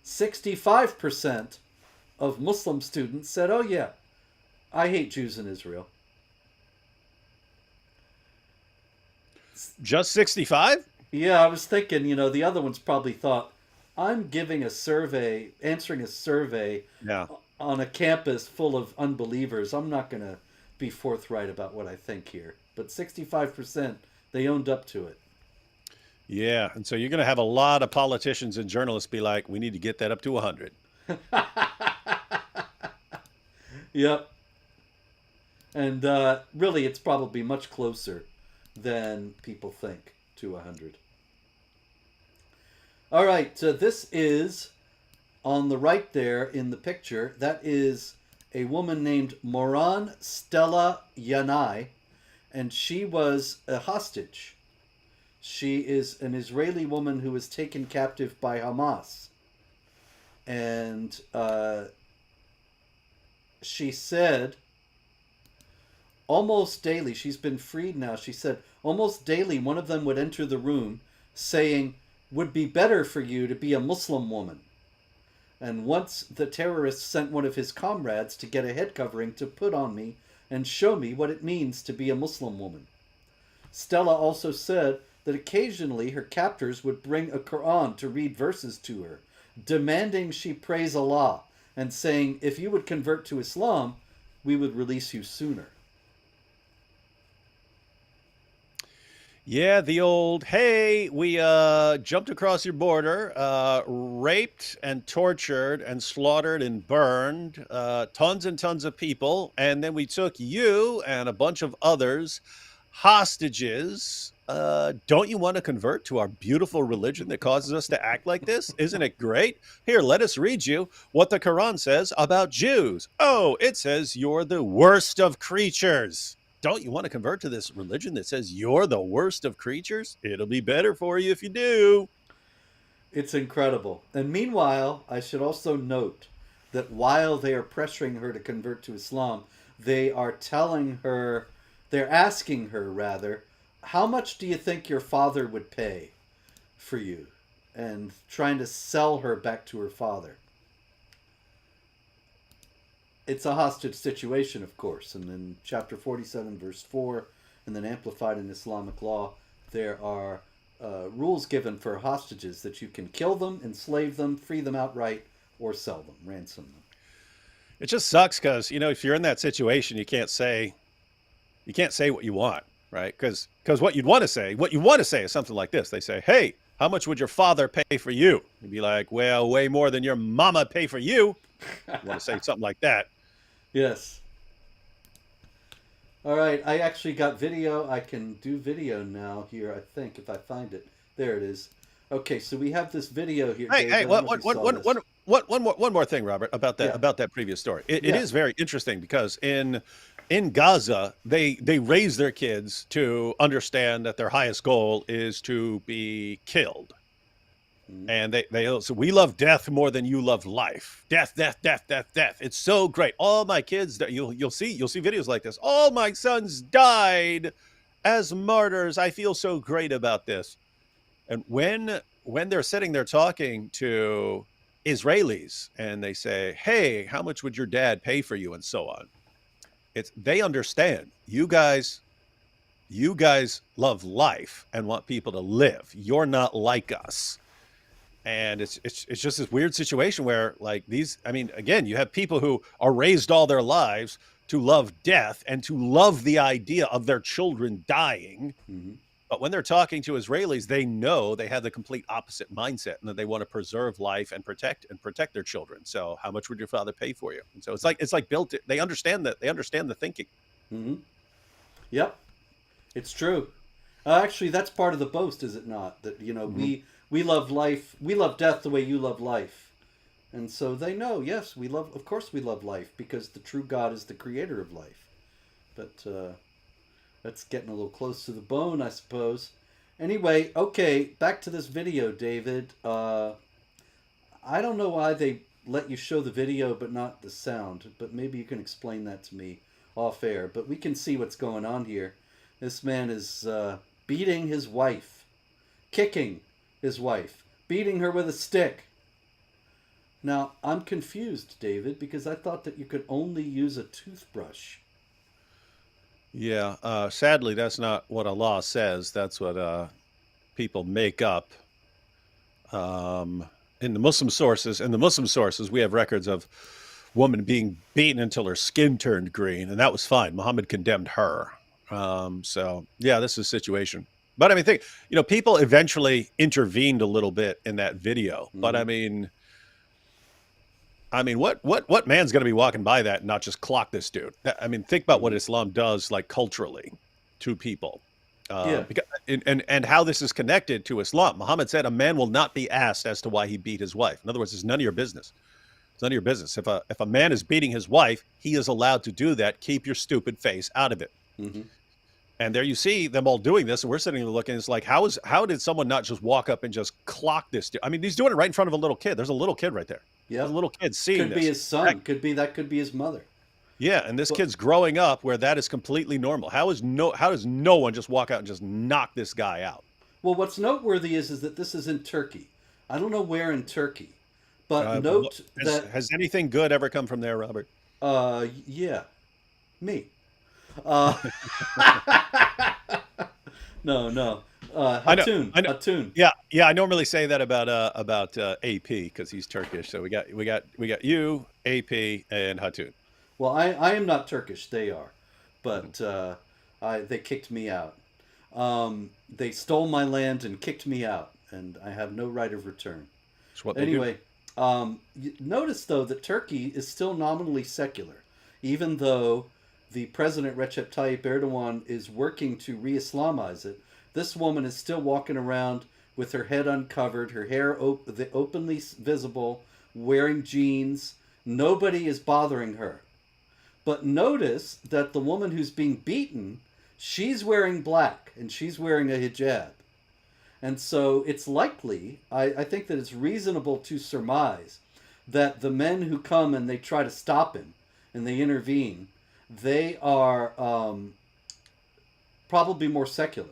65% of Muslim students said, oh, yeah, I hate Jews in Israel. Just 65? Yeah, I was thinking, the other ones probably thought, I'm giving a survey, answering a survey Yeah. on a campus full of unbelievers. I'm not going to be forthright about what I think here. But 65%, they owned up to it. Yeah. And so you're going to have a lot of politicians and journalists be like, we need to get that up to 100. Yep. And really, it's probably much closer than people think to 100. All right, so this is on the right there in the picture. That is a woman named Moran Stella Yanai, and she was a hostage. She is an Israeli woman who was taken captive by Hamas. And she said almost daily, she's been freed now, she said almost daily one of them would enter the room saying, would be better for you to be a Muslim woman. And once the terrorist sent one of his comrades to get a head covering to put on me and show me what it means to be a Muslim woman. Stella also said that occasionally her captors would bring a Quran to read verses to her, demanding she praise Allah and saying, if you would convert to Islam, we would release you sooner. Yeah, the old, hey, we jumped across your border, raped and tortured and slaughtered and burned tons and tons of people, and then we took you and a bunch of others hostages. Don't you want to convert to our beautiful religion that causes us to act like this? Isn't it great? Here, let us read you what the Quran says about Jews. Oh, it says you're the worst of creatures. Don't you want to convert to this religion that says you're the worst of creatures? It'll be better for you if you do. It's incredible. And meanwhile, I should also note that while they are pressuring her to convert to Islam, they are telling her, they're asking her rather, how much do you think your father would pay for you? And trying to sell her back to her father. It's a hostage situation, of course. And in chapter 47, verse 4, and then amplified in Islamic law, there are rules given for hostages that you can kill them, enslave them, free them outright, or sell them, ransom them. It just sucks because, if you're in that situation, you can't say what you want, right? Because what you want to say is something like this. They say, hey, how much would your father pay for you? You'd be like, well, way more than your mama pay for you. You want to say something like that. Yes. All right, I actually got video. I can do video now here, I think, if I find it. There it is. Okay, so we have this video here. Hey, Dave. hey, I don't know if you saw this. one more thing, Robert, about Yeah. that previous story. It Yeah. is very interesting because in Gaza, they raise their kids to understand that their highest goal is to be killed. And they so we love death more than you love life. Death, death, death, death, death. It's so great. All my kids, you'll see videos like this. All my sons died as martyrs. I feel so great about this. And when they're sitting there talking to Israelis and they say, "Hey, how much would your dad pay for you?" and so on, they understand. You guys love life and want people to live. You're not like us. And it's just this weird situation where, like, again, you have people who are raised all their lives to love death and to love the idea of their children dying. Mm-hmm. But when they're talking to Israelis, they know they have the complete opposite mindset and that they want to preserve life and protect their children. So how much would your father pay for you? And so it's like built. They understand that. They understand the thinking. Mm-hmm. Yep, it's true. Actually, that's part of the boast, is it not? That Hmm. we love life, we love death the way you love life, and so they know. Yes, we love. Of course, we love life because the true God is the creator of life. But that's getting a little close to the bone, I suppose. Anyway, okay, back to this video, David. I don't know why they let you show the video but not the sound, but maybe you can explain that to me off air. But we can see what's going on here. This man is beating his wife, kicking his wife, beating her with a stick. Now, I'm confused, David, because I thought that you could only use a toothbrush. Yeah, sadly, that's not what Allah says. That's what people make up. Um, in the Muslim sources, we have records of woman being beaten until her skin turned green, and that was fine. Muhammad condemned her. So yeah, this is a situation. But I mean, people eventually intervened a little bit in that video. But Mm-hmm. I mean, what man's going to be walking by that and not just clock this dude? I mean, think about what Mm-hmm. Islam does, like culturally, to people, Yeah. because and how this is connected to Islam. Muhammad said a man will not be asked as to why he beat his wife. In other words, it's none of your business. It's none of your business. If a man is beating his wife, he is allowed to do that. Keep your stupid face out of it. Mm-hmm. And there you see them all doing this, and we're sitting there looking. It's like, how did someone not just walk up and just clock this dude? I mean, he's doing it right in front of a little kid. There's a little kid right there. There's a Yep. little kid seeing Could be this. his son. Could be his mother. Yeah, and this But kid's growing up where that is completely normal. How does no one just walk out and just knock this guy out? well, what's noteworthy is that this is in Turkey. I don't know where in Turkey, but note Has that has anything good ever come from there, Robert? yeah, me. Uh, no, no. I know, Hatun, I know. Hatun. Yeah, yeah. I normally say that about AP because he's Turkish. So we got you, AP, and Hatun. Well, I am not Turkish. They are, Mhm. but they kicked me out. They stole my land and kicked me out, and I have no right of return. It's what they do. Anyway, notice though that Turkey is still nominally secular, even though the president Recep Tayyip Erdogan is working to re-Islamize it. This woman is still walking around with her head uncovered, her hair openly visible, wearing jeans. Nobody is bothering her. But notice that the woman who's being beaten, she's wearing black and she's wearing a hijab. And so it's likely, I think that it's reasonable to surmise that the men who come and they try to stop him and they intervene, they are probably more secular.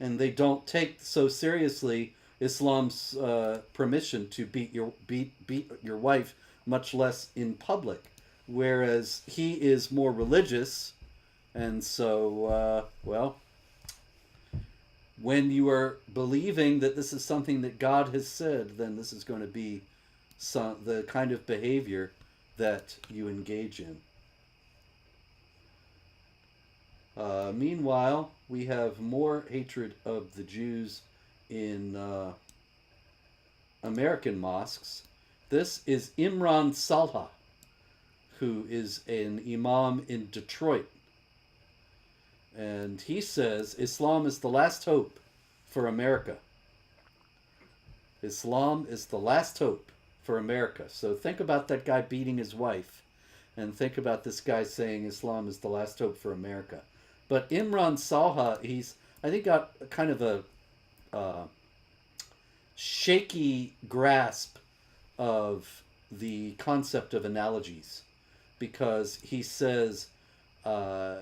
And they don't take so seriously Islam's permission to beat your wife, much less in public. Whereas he is more religious, and so well, when you are believing that this is something that God has said, then this is going to be the kind of behavior that you engage in. Meanwhile, we have more hatred of the Jews in American mosques. This is Imran Salha, who is an imam in Detroit. And he says Islam is the last hope for America. Islam is the last hope for America. So think about that guy beating his wife, and think about this guy saying Islam is the last hope for America. But Imran Salha, he's I think got kind of a uh, shaky grasp of the concept of analogies, because he says uh,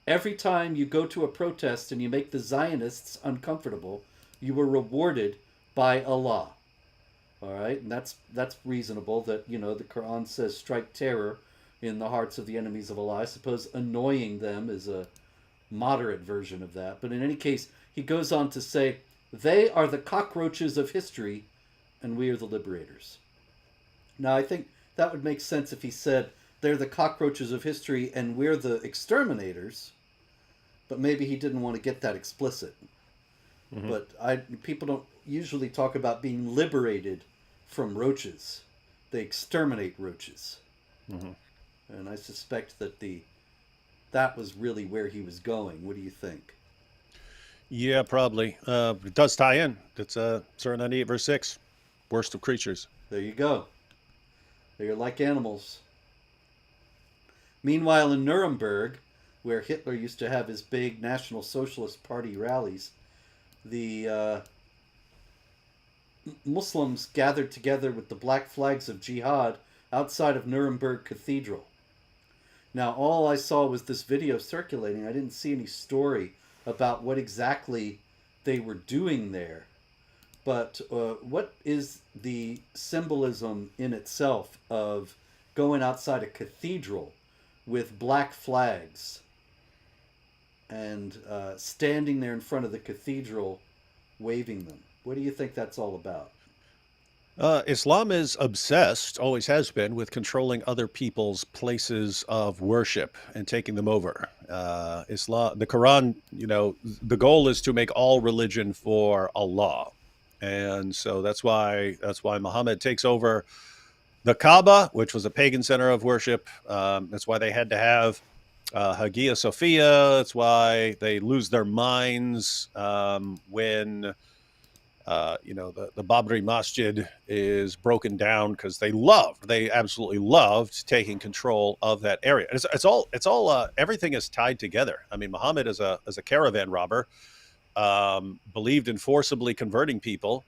every time you go to a protest and you make the Zionists uncomfortable, you were rewarded by Allah. All right, and that's reasonable. That the Quran says strike terror in the hearts of the enemies of Allah. I suppose annoying them is a moderate version of that. But in any case, he goes on to say they are the cockroaches of history, and we are the liberators. Now, I think that would make sense if he said they're the cockroaches of history and we're the exterminators. But maybe he didn't want to get that explicit. Hmm. But people don't usually talk about being liberated from roaches. They exterminate roaches, Hmm. and I suspect that that was really where he was going. What do you think? Yeah, probably. It does tie in. It's Surah 98, verse 6. Worst of creatures. There you go. They're like animals. Meanwhile, in Nuremberg, where Hitler used to have his big National Socialist Party rallies, the Muslims gathered together with the black flags of Jihad outside of Nuremberg Cathedral. Now, all I saw was this video circulating. I didn't see any story about what exactly they were doing there. But what is the symbolism in itself of going outside a cathedral with black flags and standing there in front of the cathedral waving them? What do you think that's all about? Islam is obsessed, always has been, with controlling other people's places of worship and taking them over. Islam, the Quran, the goal is to make all religion for Allah, and so that's why Muhammad takes over the Kaaba, which was a pagan center of worship. That's why they had to have Hagia Sophia. That's why they lose their minds when the Babri Masjid is broken down because they absolutely loved taking control of that area. It's all everything is tied together. I mean, Muhammad as a caravan robber believed in forcibly converting people,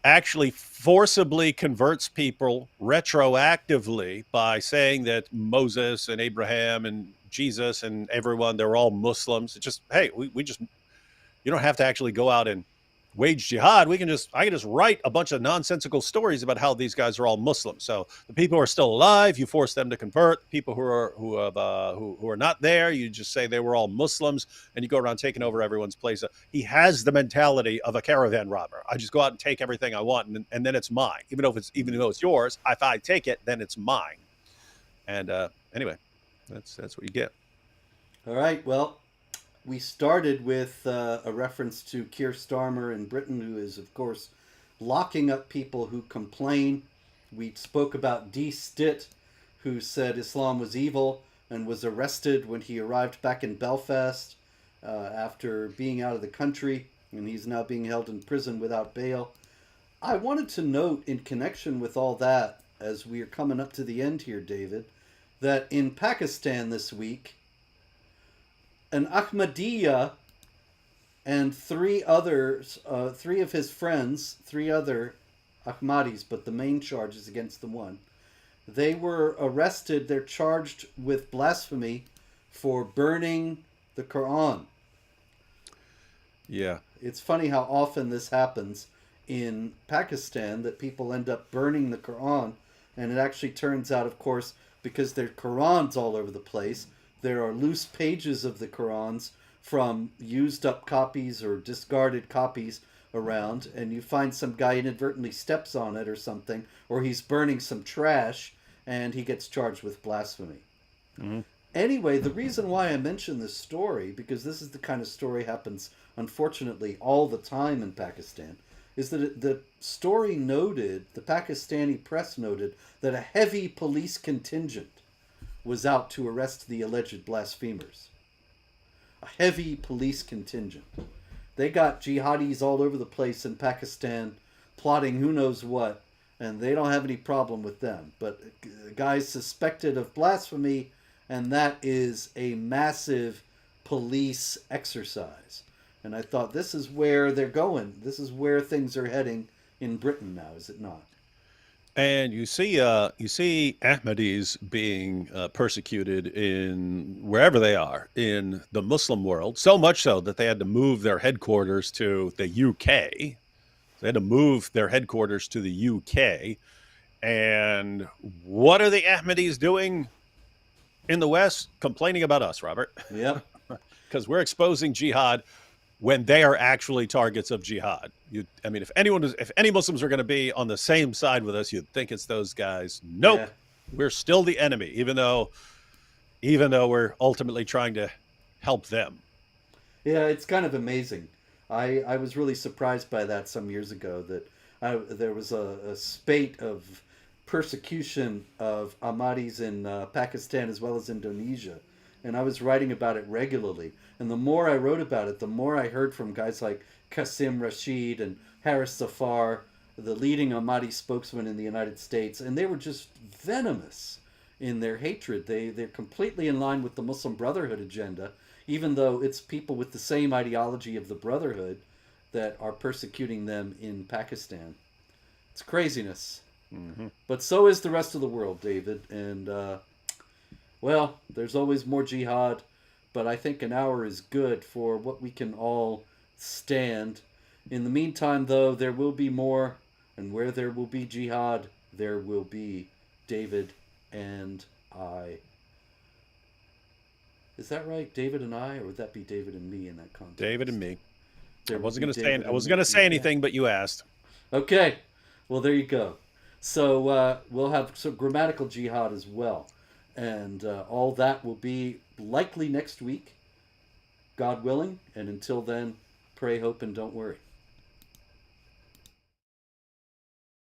actually forcibly converts people retroactively by saying that Moses and Abraham and Jesus and everyone, they're all Muslims. It's just, hey, we just, you don't have to actually go out and wage jihad. I can just write a bunch of nonsensical stories about how these guys are all Muslims. So the people who are still alive, you force them to convert. People who are not there, you just say they were all Muslims, and you go around taking over everyone's place. He has the mentality of a caravan robber. I just go out and take everything I want, and then it's mine. Even though it's yours, if I take it, then it's mine. And anyway, that's what you get. All right, well, we started with a reference to Keir Starmer in Britain, who is, of course, locking up people who complain. We spoke about D. Stitt, who said Islam was evil and was arrested when he arrived back in Belfast after being out of the country, and he's now being held in prison without bail. I wanted to note, in connection with all that, as we are coming up to the end here, David, that in Pakistan this week, an Ahmadiyya and three of his friends, three other Ahmadis, but the main charge is against the one. They were arrested. They're charged with blasphemy for burning the Quran. Yeah. It's funny how often this happens in Pakistan, that people end up burning the Quran, and it actually turns out, of course, because their Qurans all over the place, there are loose pages of the Qurans from used up copies or discarded copies around, and you find some guy inadvertently steps on it or something, or he's burning some trash, and he gets charged with blasphemy. Mm-hmm. Anyway, the reason why I mention this story, because this is the kind of story happens, unfortunately, all the time in Pakistan, is that the story noted, the Pakistani press noted, that a heavy police contingent was out to arrest the alleged blasphemers. A heavy police contingent. They got jihadis all over the place in Pakistan plotting who knows what, and they don't have any problem with them. But guys suspected of blasphemy, and that is a massive police exercise. And I thought, this is where they're going. This is where things are heading in Britain now, is it not? And you see Ahmadis being persecuted in wherever they are in the Muslim world, so much so that they had to move their headquarters to the UK. They had to move their headquarters to the UK. And what are the Ahmadis doing in the West? Complaining about us, Robert, Yep. because we're exposing jihad when they are actually targets of jihad. If any Muslims are going to be on the same side with us, you'd think it's those guys. Nope, Yeah. we're still the enemy, even though we're ultimately trying to help them. Yeah, it's kind of amazing. I was really surprised by that some years ago, that there was a spate of persecution of Ahmadis in Pakistan as well as Indonesia. and I was writing about it regularly. And the more I wrote about it, the more I heard from guys like Qasim Rashid and Harris Safar, the leading Ahmadi spokesman in the United States, and they were just venomous in their hatred. They're completely in line with the Muslim Brotherhood agenda, even though it's people with the same ideology of the Brotherhood that are persecuting them in Pakistan. It's craziness. Mm-hmm. But so is the rest of the world, David. And, well, there's always more jihad, but I think an hour is good for what we can all stand. In the meantime, though, there will be more, and where there will be jihad, there will be David and I. Is that right? David and I, or would that be David and me in that context? David and me. There I will wasn't be going to David say. I and wasn't me. going to say Okay. anything, but you asked. Okay. Well, there you go. So we'll have some grammatical jihad as well. And all that will be likely next week, God willing. And until then, pray, hope, and don't worry.